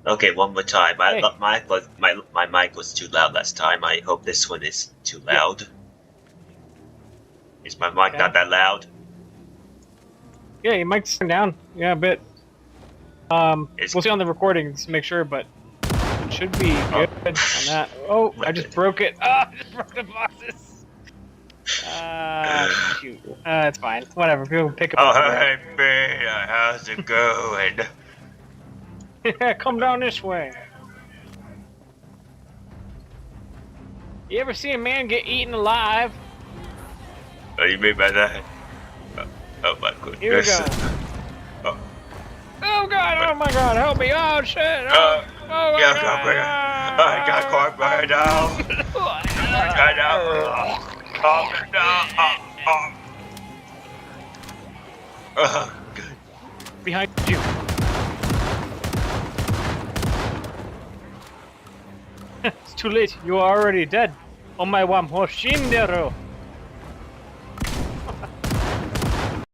Okay, one more time. Hey. My mic was too loud last time. I hope this one is too loud. Is my mic Okay. not that loud? Yeah, your mic's turned down. Yeah, a bit. We'll see on the recordings to make sure, but it should be good on that. Oh, I just broke it. I just broke the boxes. Shoot. It's fine. Whatever. People pick them up. Hey, Peter, how's it going? Yeah, come down this way. You ever see a man get eaten alive? What do you mean by that? Oh my goodness. Here we go. Oh god, oh my god, help me, oh shit, oh my yeah, god. I got caught right now. Good. Behind you. It's too late, you are already dead. Oh my wa Moshindero.